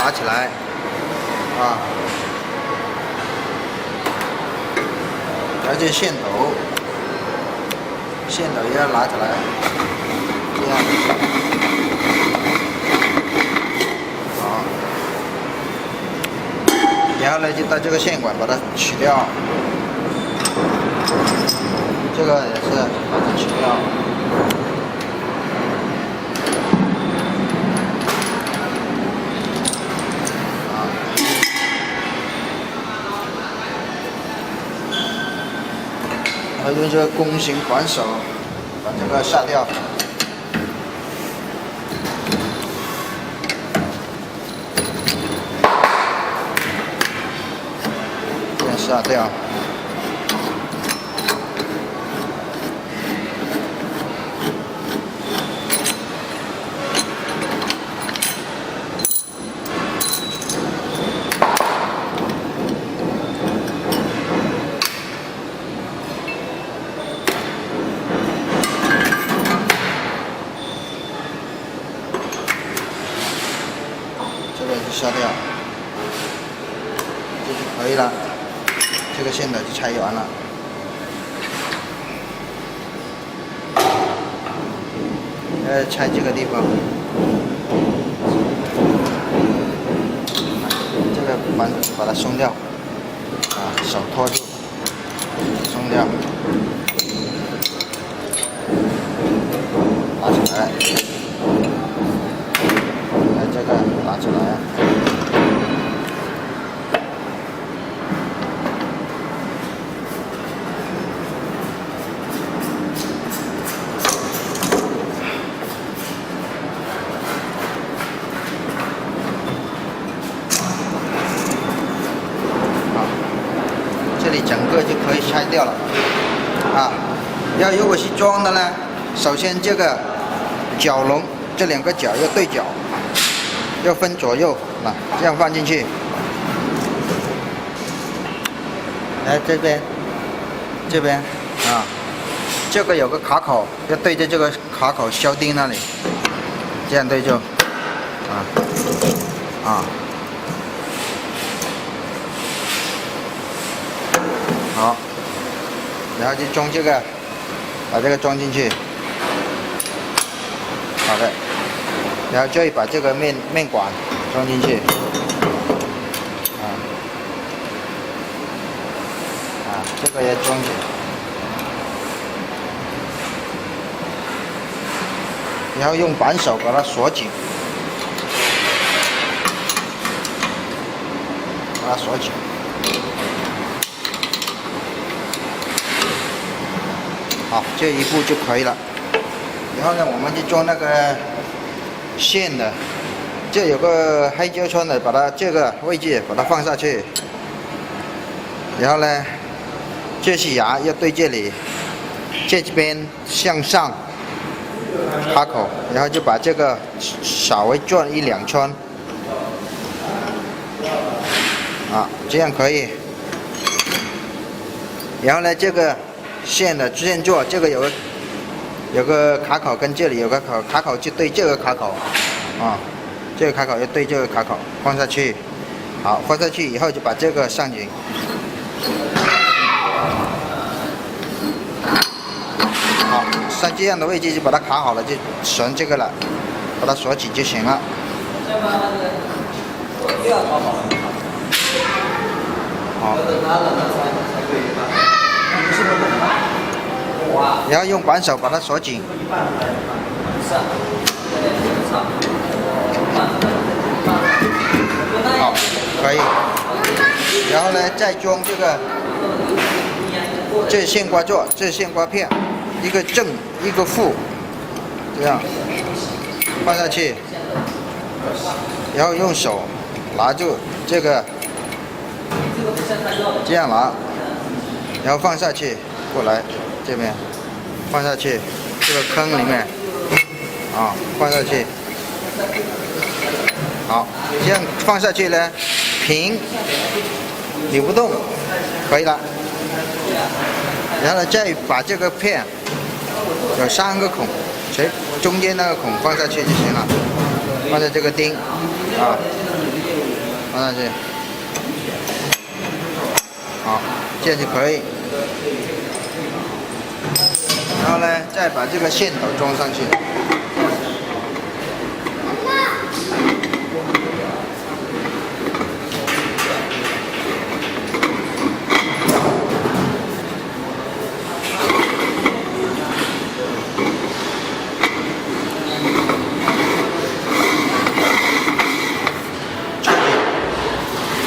拔起来，啊，然后这线头也要拿起来，这样，好，然后呢就到这个线管把它取掉，这个也是把它取掉。 然后用这个弓形扳手把这个下掉，这样下掉。这个就下掉，这就可以了。这个线头就拆完了。拆这个地方，这个扳手把它松掉，啊，手托住，松掉，拿起来。 这个拿起来，好，这里整个就可以拆掉了，啊，如果是装的呢，首先这个角笼这两个角要对角。 要分左右，啊，这样放进去。来这边，啊，这个有个卡口，要对着这个卡口销钉那里，这样对就，好，然后就装这个，把这个装进去，好的。 然后再把这个面管装进去，这个也装进去，然后用扳手把它锁紧，好，这一步就可以了。然后呢，我们就装那个。 线的，这有个黑胶圈的，把它这个位置把它放下去，然后呢，这是牙要对这里，这边向上卡口，然后就把这个稍微转1、2圈，啊，这样可以。然后呢，这个线的线座，这个有个卡口，跟这里有个卡口就对这个卡口，啊，这个卡口要对这个卡口放下去，好，放下去以后就把这个上紧，好，像这样的位置就把它卡好了，就绳这个了，把它锁紧就行了。好。然后用扳手把它锁紧。好，可以。然后呢，再装这个，这是线刮座，这是线刮片，一个正，一个负，这样放下去，然后用手拿住这个，这样拿，然后放下去，过来这边放下去，这个坑里面，啊，放下去。好，这样放下去呢，平，扭不动，可以了。然后呢，再把这个片有3个孔，中间那个孔放下去就行了，放在这个钉，啊，放上去，好，这样就可以。然后呢，再把这个线头装上去。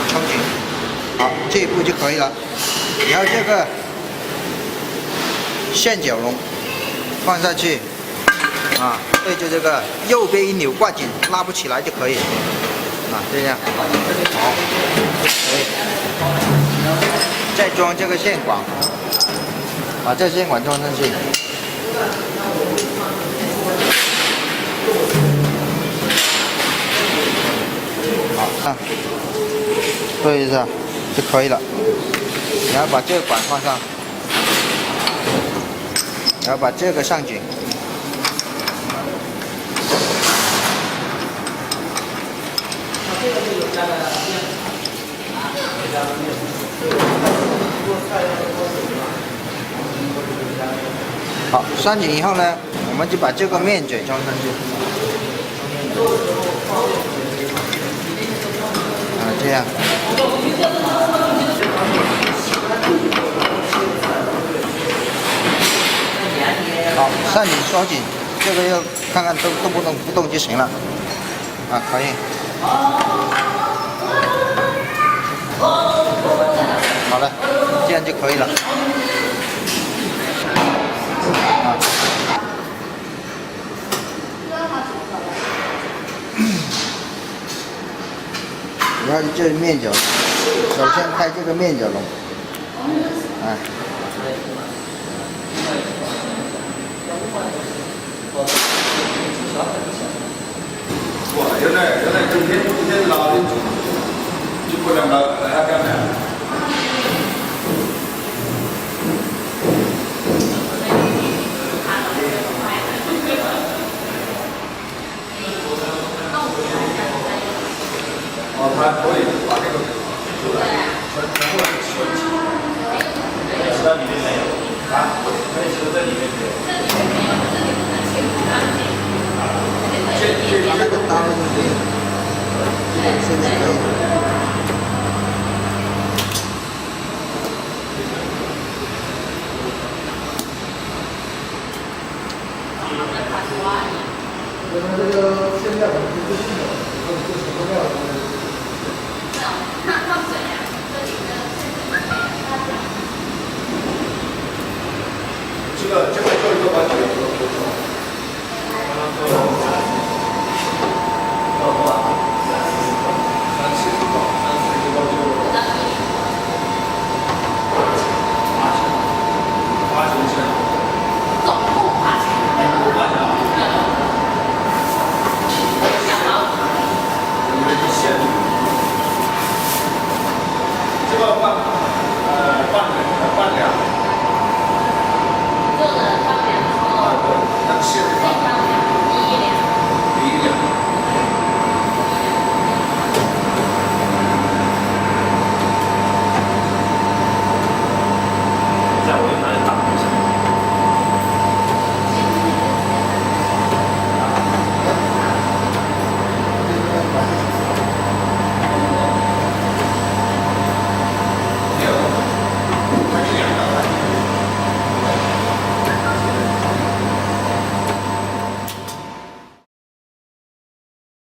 冲紧，好，这一步就可以了。然后这个线脚龙放下去，啊，对着这个右边一扭挂紧，拉不起来就可以，啊，这样，好，可以。再装这个线管，把这线管装上去。好，啊，对一下就可以了。然后把这个管放上。然后把这个上紧，好，上紧以后呢，我们就把这个面嘴装上去，啊，这样。好，上紧收紧，这个要看看动不动就行了，啊，可以。好了，这样就可以了。啊。然后这面角，首先开这个面角龙，啊。哇，原来今天拉的就不能来干嘛？哦，他可以把这个出来，全部收起来。收在里面没有啊？可以收在里面没有？把那个刀，现在可以。